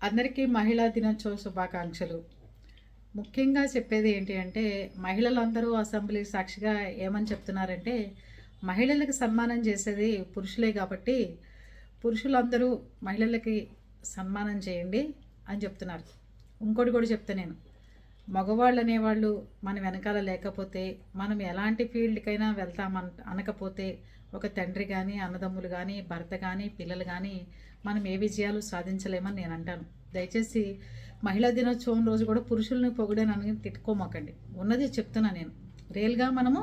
అందరికీ మహిళా దినోత్సవ శుభాకాంక్షలు. ముఖ్యంగా చెప్పేది ఏంటి అంటే, మహిళలందరూ అసెంబ్లీ సాక్షిగా ఏమని చెప్తున్నారంటే, మహిళలకు సన్మానం చేసేది పురుషులే కాబట్టి, పురుషులందరూ మహిళలకి సన్మానం చేయండి అని చెప్తున్నారు. ఇంకోటి కూడా చెప్తా నేను. మగవాళ్ళు అనేవాళ్ళు మన వెనకాల లేకపోతే, మనం ఎలాంటి ఫీల్డ్కైనా అనకపోతే, ఒక తండ్రి కానీ, అన్నదమ్ములు కానీ, భర్త కానీ, పిల్లలు కానీ, మనం ఏ విజయాలు సాధించలేమని నేను అంటాను. దయచేసి మహిళా దినోత్సవం రోజు కూడా పురుషుల్ని పొగిడానని తిట్టుకోమాకండి. ఉన్నది చెప్తున్నా నేను. రియల్గా మనము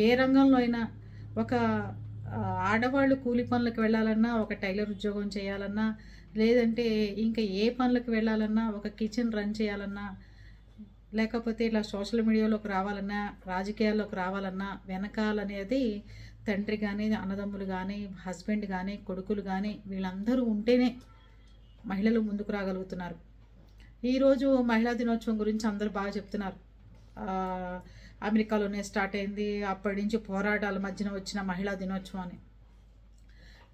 ఏ రంగంలో అయినా ఒక ఆడవాళ్ళు కూలి పనులకు వెళ్ళాలన్నా, ఒక టైలర్ ఉద్యోగం చేయాలన్నా, లేదంటే ఇంకా ఏ పనులకు వెళ్ళాలన్నా, ఒక కిచెన్ రన్ చేయాలన్నా, లేకపోతే ఇలా సోషల్ మీడియాలోకి రావాలన్నా, రాజకీయాల్లోకి రావాలన్నా, వెనకాలనేది తండ్రి కానీ, అన్నదమ్ములు కానీ, హస్బెండ్ కానీ, కొడుకులు కానీ వీళ్ళందరూ ఉంటేనే మహిళలు ముందుకు రాగలుగుతున్నారు. ఈరోజు మహిళా దినోత్సవం గురించి అందరూ బాగా చెప్తున్నారు. అమెరికాలోనే స్టార్ట్ అయింది, అప్పటి నుంచి పోరాటాల మధ్యన వచ్చిన మహిళా దినోత్సవం అని.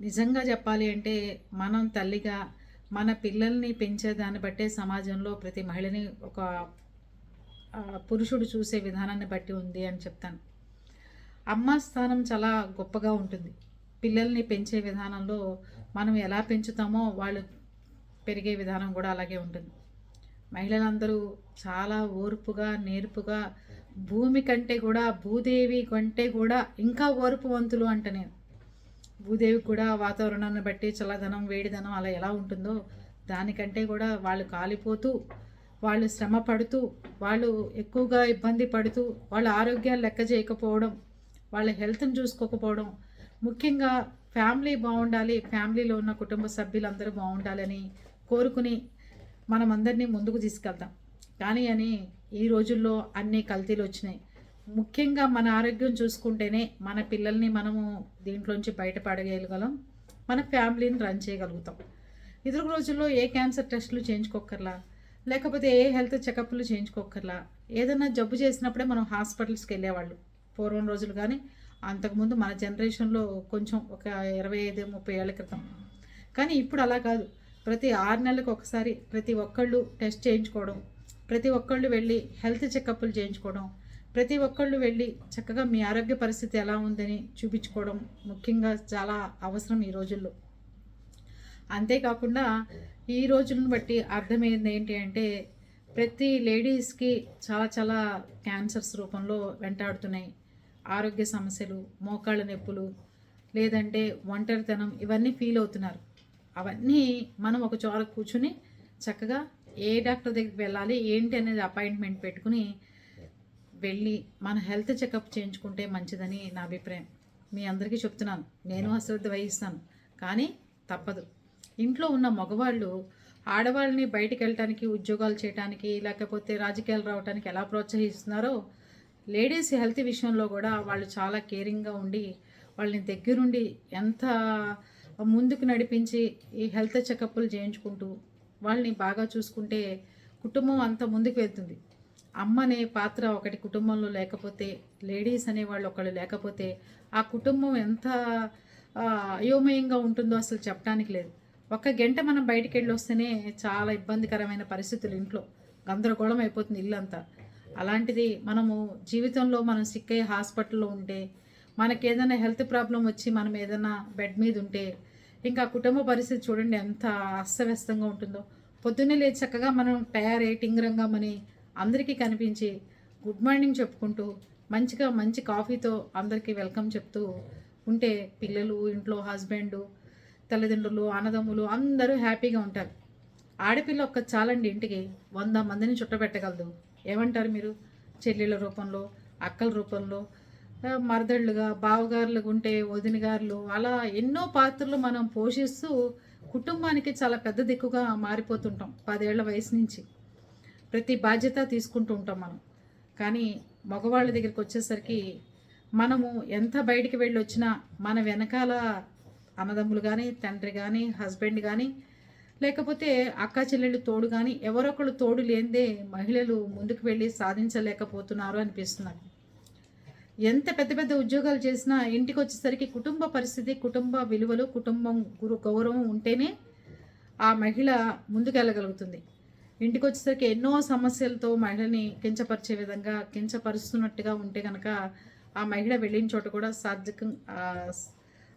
నిజంగా చెప్పాలి అంటే మనం తల్లిగా మన పిల్లల్ని పెంచేదాన్ని బట్టే సమాజంలో ప్రతి మహిళని ఒక పురుషుడు చూసే విధానాన్ని బట్టి ఉంది అని చెప్తాను. అమ్మ స్థానం చాలా గొప్పగా ఉంటుంది. పిల్లల్ని పెంచే విధానంలో మనం ఎలా పెంచుతామో వాళ్ళు పెరిగే విధానం కూడా అలాగే ఉంటుంది. మహిళలందరూ చాలా ఓర్పుగా, నేర్పుగా, భూమి కంటే కూడా, భూదేవి కంటే కూడా ఇంకా ఓర్పువంతులు అంట నేను. భూదేవికి కూడా వాతావరణాన్ని బట్టి చల్లదనం, వేడిదనం అలా ఎలా ఉంటుందో దానికంటే కూడా వాళ్ళు కాలిపోతూ, వాళ్ళు శ్రమ పడుతూ, వాళ్ళు ఎక్కువగా ఇబ్బంది పడుతూ, వాళ్ళ ఆరోగ్యాలు లెక్క చేయకపోవడం, వాళ్ళ హెల్త్ని చూసుకోకపోవడం, ముఖ్యంగా ఫ్యామిలీ బాగుండాలి, ఫ్యామిలీలో ఉన్న కుటుంబ సభ్యులందరూ బాగుండాలని కోరుకుని మనం అందరినీ ముందుకు తీసుకెళ్తాం. కానీ ఈ రోజుల్లో అన్ని కల్తీలు వచ్చినాయి. ముఖ్యంగా మన ఆరోగ్యం చూసుకుంటేనే మన పిల్లల్ని మనము దీంట్లోంచి బయటపడగలగలం, మన ఫ్యామిలీని రన్ చేయగలుగుతాం. ఇతర రోజుల్లో ఏ క్యాన్సర్ టెస్టులు చేయించుకోకర్లా, లేకపోతే ఏ హెల్త్ చెకప్లు చేయించుకోకర్లా, ఏదైనా జబ్బు చేసినప్పుడే మనం హాస్పిటల్స్కి వెళ్ళేవాళ్ళు పూర్వం రోజులు. కానీ అంతకుముందు మన జనరేషన్లో కొంచెం ఒక 25-30 ఏళ్ల క్రితం. కానీ ఇప్పుడు అలా కాదు. ప్రతి 6 నెలలకు ఒకసారి ప్రతి ఒక్కళ్ళు టెస్ట్ చేయించుకోవడం, ప్రతి ఒక్కళ్ళు వెళ్ళి హెల్త్ చెకప్లు చేయించుకోవడం, ప్రతి ఒక్కళ్ళు వెళ్ళి చక్కగా మీ ఆరోగ్య పరిస్థితి ఎలా ఉందని చూపించుకోవడం ముఖ్యంగా చాలా అవసరం ఈ రోజుల్లో. అంతేకాకుండా ఈ రోజులను బట్టి అర్థమైంది ఏంటి అంటే, ప్రతి లేడీస్కి చాలా చాలా క్యాన్సర్స్ రూపంలో వెంటాడుతున్నాయి. ఆరోగ్య సమస్యలు, మోకాళ్ళ నొప్పులు, లేదంటే ఒంటరితనం, ఇవన్నీ ఫీల్ అవుతున్నారు. అవన్నీ మనం ఒక చోర కూర్చుని చక్కగా ఏ డాక్టర్ దగ్గరికి వెళ్ళాలి ఏంటి అనేది అపాయింట్మెంట్ పెట్టుకుని వెళ్ళి మన హెల్త్ చెకప్ చేయించుకుంటే మంచిదని నా అభిప్రాయం. మీ అందరికీ చెప్తున్నాను, నేను అశ్రద్ధ వహిస్తాను, కానీ తప్పదు. ఇంట్లో ఉన్న మగవాళ్ళు ఆడవాళ్ళని బయటికి వెళ్ళటానికి, ఉద్యోగాలు చేయడానికి, లేకపోతే రాజకీయాలు రావడానికి ఎలా ప్రోత్సహిస్తున్నారో, లేడీస్ హెల్త్ విషయంలో కూడా వాళ్ళు చాలా కేరింగ్గా ఉండి వాళ్ళని దగ్గరుండి ఎంత ముందుకు నడిపించి ఈ హెల్త్ చెకప్లు చేయించుకుంటూ వాళ్ళని బాగా చూసుకుంటే కుటుంబం అంత ముందుకు వెళ్తుంది. అమ్మ అనే పాత్ర ఒకటి కుటుంబంలో లేకపోతే, లేడీస్ అనేవాళ్ళు ఒకళ్ళు లేకపోతే ఆ కుటుంబం ఎంత అయోమయంగా ఉంటుందో అసలు చెప్పడానికి లేదు. ఒక్క గంట మనం బయటికి వెళ్ళి వస్తేనే చాలా ఇబ్బందికరమైన పరిస్థితులు, ఇంట్లో గందరగోళం అయిపోతుంది ఇల్లంతా. అలాంటిది మనము జీవితంలో మనం సిక్ అయ్యి హాస్పిటల్లో ఉంటే, మనకేదైనా హెల్త్ ప్రాబ్లం వచ్చి మనం ఏదైనా బెడ్ మీద ఉంటే ఇంకా కుటుంబ పరిస్థితి చూడండి ఎంత అస్తవ్యస్తంగా ఉంటుందో. పొద్దున్నే లేచి చక్కగా మనం తయారై టింగరంగామని అందరికీ కనిపించి గుడ్ మార్నింగ్ చెప్పుకుంటూ మంచిగా మంచి కాఫీతో అందరికీ వెల్కమ్ చెప్తూ ఉంటే పిల్లలు, ఇంట్లో హస్బెండ్, తల్లిదండ్రులు, అన్నదమ్ములు అందరూ హ్యాపీగా ఉంటారు. ఆడపిల్ల ఒక్క చాలండి ఇంటికి 100 మందిని చుట్టబెట్టగలదు. ఏమంటారు మీరు? చెల్లెళ్ళ రూపంలో, అక్కల రూపంలో, మరదళ్ళుగా, బావగారులుగా ఉంటే వదినగారులు, అలా ఎన్నో పాత్రలు మనం పోషిస్తూ కుటుంబానికి చాలా పెద్ద దిక్కుగా మారిపోతుంటాం. 10 ఏళ్ల వయసు నుంచి ప్రతి బాధ్యత తీసుకుంటూ ఉంటాం మనం. కానీ మగవాళ్ళ దగ్గరికి వచ్చేసరికి మనము ఎంత బయటికి వెళ్ళి వచ్చినా మన వెనకాల అన్నదమ్ములు కానీ, తండ్రి కానీ, హస్బెండ్ కానీ, లేకపోతే అక్క చెల్లెళ్ళు తోడు కానీ, ఎవరొకళ్ళు తోడు లేనిదే మహిళలు ముందుకు వెళ్ళి సాధించలేకపోతున్నారు అనిపిస్తున్నారు. ఎంత పెద్ద పెద్ద ఉద్యోగాలు చేసినా ఇంటికి వచ్చేసరికి కుటుంబ పరిస్థితి, కుటుంబ విలువలు, కుటుంబం గౌరవం ఉంటేనే ఆ మహిళ ముందుకెళ్ళగలుగుతుంది. ఇంటికి వచ్చేసరికి ఎన్నో సమస్యలతో మహిళని కించపరిచే విధంగా కించపరుస్తున్నట్టుగా ఉంటే కనుక ఆ మహిళ వెళ్ళిన చోట కూడా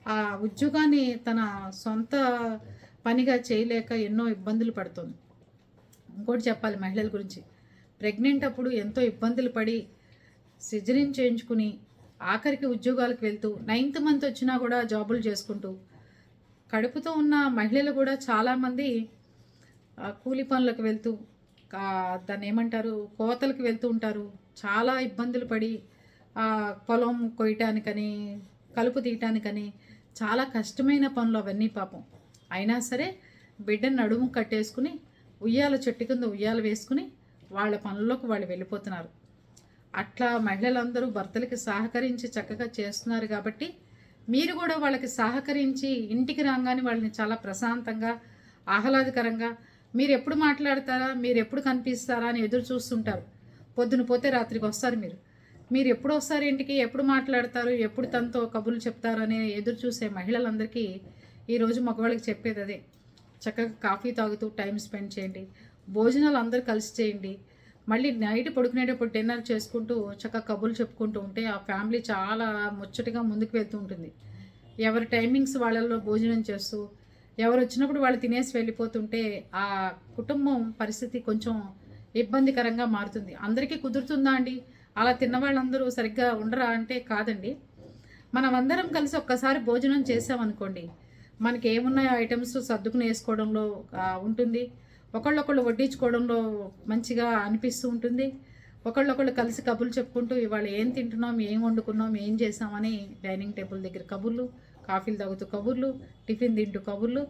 ఆ ఉద్యోగాన్ని తన సొంత పనిగా చేయలేక ఎన్నో ఇబ్బందులు పడుతుంది. ఇంకోటి చెప్పాలి మహిళల గురించి, ప్రెగ్నెంట్ అప్పుడు ఎంతో ఇబ్బందులు పడి సిజరీన్ చేయించుకుని ఆఖరికి ఉద్యోగాలకు వెళ్తూ 9th మంత్ వచ్చినా కూడా జాబులు చేసుకుంటూ కడుపుతో ఉన్న మహిళలు కూడా చాలామంది కూలి పనులకు వెళ్తూ దాన్ని ఏమంటారు కోతలకు వెళ్తూ ఉంటారు. చాలా ఇబ్బందులు పడి పొలం కొయ్యటానికని కలుపు తీయటానికని చాలా కష్టమైన పనులు అవన్నీ పాపం. అయినా సరే బిడ్డను నడుము కట్టేసుకుని ఉయ్యాల చెట్టు కింద ఉయ్యాల వేసుకుని వాళ్ళ పనుల్లోకి వాళ్ళు వెళ్ళిపోతున్నారు. అట్లా మహిళలందరూ భర్తలకి సహకరించి చక్కగా చేస్తున్నారు కాబట్టి మీరు కూడా వాళ్ళకి సహకరించి ఇంటికి రాగానే వాళ్ళని చాలా ప్రశాంతంగా ఆహ్లాదకరంగా మీరు ఎప్పుడు మాట్లాడతారా, మీరు ఎప్పుడు కనిపిస్తారా అని ఎదురు చూస్తుంటారు. పొద్దున పోతే రాత్రికి వస్తారు. మీరు ఎప్పుడు వస్తారు ఇంటికి, ఎప్పుడు మాట్లాడతారు, ఎప్పుడు తనతో కబుర్లు చెప్తారు అనే ఎదురు చూసే మహిళలందరికీ ఈరోజు మగవాళ్ళకి చెప్పేది అదే. చక్కగా కాఫీ తాగుతూ టైం స్పెండ్ చేయండి, భోజనాలు అందరూ కలిసి చేయండి. మళ్ళీ నైట్ పడుకునేటప్పుడు డిన్నర్ చేసుకుంటూ చక్కగా కబుర్లు చెప్పుకుంటూ ఉంటే ఆ ఫ్యామిలీ చాలా ముచ్చటగా ముందుకు వెళ్తూ ఉంటుంది. ఎవరి టైమింగ్స్ వాళ్ళల్లో భోజనం చేస్తూ ఎవరు వచ్చినప్పుడు వాళ్ళు తినేసి వెళ్ళిపోతుంటే ఆ కుటుంబం పరిస్థితి కొంచెం ఇబ్బందికరంగా మారుతుంది. అందరికీ కుదురుతుందా అండి? అలా తిన్న వాళ్ళందరూ సరిగ్గా ఉండరా అంటే కాదండి. మనం అందరం కలిసి ఒక్కసారి భోజనం చేసామనుకోండి, మనకి ఏమున్నాయో ఐటమ్స్ సర్దుకుని వేసుకోవడంలో ఉంటుంది. ఒకళ్ళొకళ్ళు వడ్డించుకోవడంలో మంచిగా అనిపిస్తూ ఉంటుంది. ఒకళ్ళొకళ్ళు కలిసి కబుర్లు చెప్పుకుంటూ ఇవాళ ఏం తింటున్నాం, ఏం వండుకున్నాం, ఏం చేసామని డైనింగ్ టేబుల్ దగ్గర కబుర్లు, కాఫీలు తాగుతూ కబుర్లు, టిఫిన్ తింటూ కబుర్లు,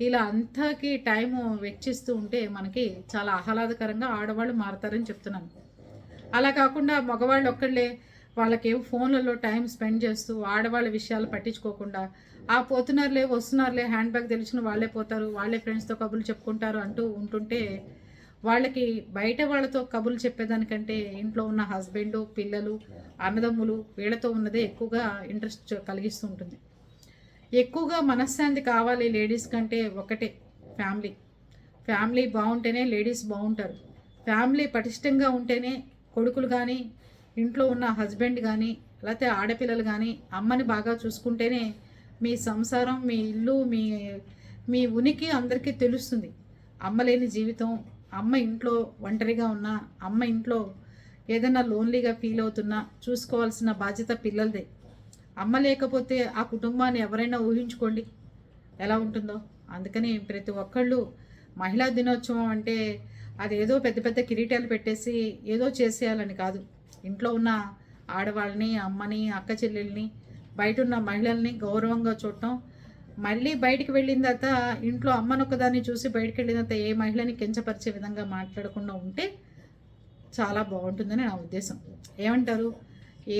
ఇలా అంతకి టైము వెచ్చిస్తూ ఉంటే మనకి చాలా ఆహ్లాదకరంగా ఆడవాళ్ళు మారుతారని చెప్తున్నాను. అలా కాకుండా మగవాళ్ళు ఒక్కళ్ళే వాళ్ళకేమో ఫోన్లలో టైం స్పెండ్ చేస్తూ ఆడవాళ్ళ విషయాలు పట్టించుకోకుండా పోతున్నారులే వస్తున్నారులే హ్యాండ్ బ్యాగ్ తెలిసిన వాళ్ళే పోతారు, వాళ్ళే ఫ్రెండ్స్తో కబుర్లు చెప్పుకుంటారు అంటూ ఉంటుంటే వాళ్ళకి బయట వాళ్ళతో కబుర్లు చెప్పేదానికంటే ఇంట్లో ఉన్న హస్బెండ్, పిల్లలు, అన్నదమ్ములు వీళ్ళతో ఉన్నదే ఎక్కువగా ఇంట్రెస్ట్ కలిగిస్తూ ఉంటుంది. ఎక్కువగా మనశ్శాంతి కావాలి లేడీస్ కంటే ఒకటే ఫ్యామిలీ. ఫ్యామిలీ బాగుంటేనే లేడీస్ బాగుంటారు. ఫ్యామిలీ పటిష్టంగా ఉంటేనే కొడుకులు కానీ ఇంట్లో ఉన్న హస్బెండ్ కానీ లేకపోతే ఆడపిల్లలు కానీ అమ్మని బాగా చూసుకుంటేనే మీ సంసారం, మీ ఇల్లు, మీ మీ ఉనికి అందరికీ తెలుస్తుంది. అమ్మ లేని జీవితం, అమ్మ ఇంట్లో ఒంటరిగా ఉన్నా, అమ్మ ఇంట్లో ఏదైనా లోన్లీగా ఫీల్ అవుతున్నా చూసుకోవాల్సిన బాధ్యత పిల్లలదే. అమ్మ లేకపోతే ఆ కుటుంబాన్ని ఎవరైనా ఊహించుకోండి ఎలా ఉంటుందో. అందుకని ప్రతి ఒక్కళ్ళు మహిళా దినోత్సవం అంటే అదేదో పెద్ద పెద్ద కిరీటాలు పెట్టేసి ఏదో చేసేయాలని కాదు. ఇంట్లో ఉన్న ఆడవాళ్ళని, అమ్మని, అక్క చెల్లెల్ని, బయట ఉన్న మహిళల్ని గౌరవంగా చూడటం. మళ్ళీ బయటికి వెళ్ళిన తర్వాత ఇంట్లో అమ్మనొక్కదాన్ని చూసి బయటికి వెళ్ళిన తర్వాత ఏ మహిళని కించపరిచే విధంగా మాట్లాడకుండా ఉంటే చాలా బాగుంటుందని నా ఉద్దేశం. ఏమంటారు?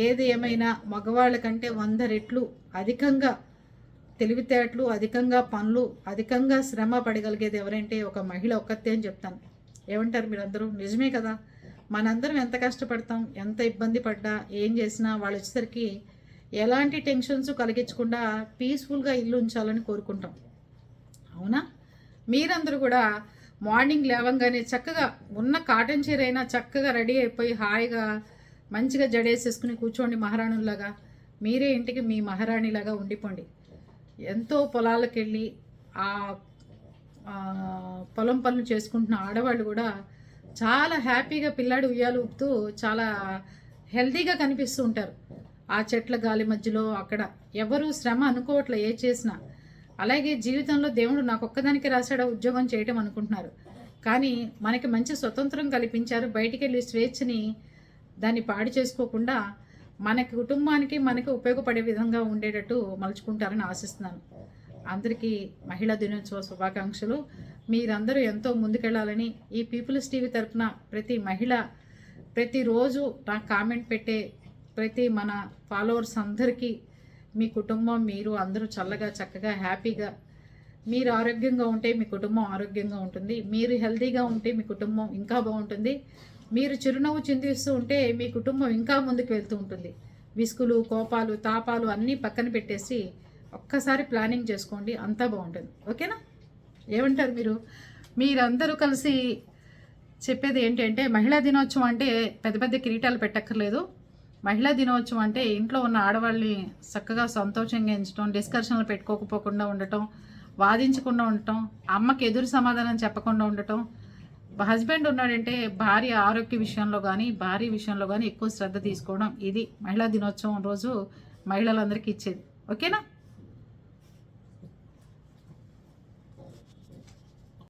ఏది ఏమైనా మగవాళ్ళ కంటే 100 రెట్లు అధికంగా తెలివితేటలు, అధికంగా పనులు, అధికంగా శ్రమ పడగలిగేది ఎవరంటే ఒక మహిళ ఒక్కతే అని చెప్తాను. ఏమంటారు మీరందరూ? నిజమే కదా. మనందరం ఎంత కష్టపడతాం, ఎంత ఇబ్బంది పడ్డా, ఏం చేసినా వాళ్ళు వచ్చేసరికి ఎలాంటి టెన్షన్స్ కలిగించకుండా పీస్ఫుల్గా ఇల్లు ఉంచాలని కోరుకుంటాం. అవునా? మీరందరూ కూడా మార్నింగ్ లేవంగానే చక్కగా ఉన్న కాటన్ చీర అయినా చక్కగా రెడీ అయిపోయి హాయిగా మంచిగా జడేసేసుకుని కూర్చోండి మహారాణులాగా. మీరే ఇంటికి మీ మహారాణిలాగా ఉండిపోండి. ఎంతో పొలాలకు వెళ్ళి ఆ పొలం పనులు చేసుకుంటున్న ఆడవాళ్ళు కూడా చాలా హ్యాపీగా పిల్లాడు ఉయ్యాలు ఊపుతూ చాలా హెల్తీగా కనిపిస్తూ ఉంటారు. ఆ చెట్ల గాలి మధ్యలో అక్కడ ఎవరు శ్రమ అనుకోవట్లే ఏ చేసినా. అలాగే జీవితంలో దేవుడు నాకు ఒక్కదానికి రాశాడో ఉద్యోగం చేయటం అనుకుంటున్నారు. కానీ మనకి మంచి స్వతంత్రం కల్పించారు. బయటికి వెళ్ళి స్వేచ్ఛని దాన్ని పాడు చేసుకోకుండా మనకి కుటుంబానికి మనకి ఉపయోగపడే విధంగా ఉండేటట్టు మలుచుకుంటారని ఆశిస్తున్నాను. అందరికీ మహిళా దినోత్సవ శుభాకాంక్షలు. మీరందరూ ఎంతో ముందుకెళ్ళాలని ఈ పీపుల్స్ టీవీ తరఫున ప్రతి మహిళ ప్రతిరోజు నాకు కామెంట్ పెట్టే ప్రతి మన ఫాలోవర్స్ అందరికీ మీ కుటుంబం మీరు అందరూ చల్లగా చక్కగా హ్యాపీగా మీరు ఆరోగ్యంగా ఉంటే మీ కుటుంబం ఆరోగ్యంగా ఉంటుంది. మీరు హెల్తీగా ఉంటే మీ కుటుంబం ఇంకా బాగుంటుంది. మీరు చిరునవ్వు చిందిస్తూ ఉంటే మీ కుటుంబం ఇంకా ముందుకు వెళ్తూ ఉంటుంది. విసుగులు, కోపాలు, తాపాలు అన్నీ పక్కన పెట్టేసి ఒక్కసారి ప్లానింగ్ చేసుకోండి, అంతా బాగుంటుంది. ఓకేనా? ఏమంటారు మీరు? మీరందరూ కలిసి చెప్పేది ఏంటంటే మహిళా దినోత్సవం అంటే పెద్ద పెద్ద కిరీటాలు పెట్టక్కర్లేదు. మహిళా దినోత్సవం అంటే ఇంట్లో ఉన్న ఆడవాళ్ళని చక్కగా సంతోషంగా ఎంచడం, డిస్కషన్లు పెట్టుకోకపోకుండా ఉండటం, వాదించకుండా ఉండటం, అమ్మకి ఎదురు సమాధానం చెప్పకుండా ఉండటం. హస్బెండ్ ఉన్నాడంటే భార్య ఆరోగ్య విషయంలో కానీ, భార్య విషయంలో కానీ ఎక్కువ శ్రద్ధ తీసుకోవడం. ఇది మహిళా దినోత్సవం రోజు మహిళలందరికీ ఇచ్చేది. ఓకేనా?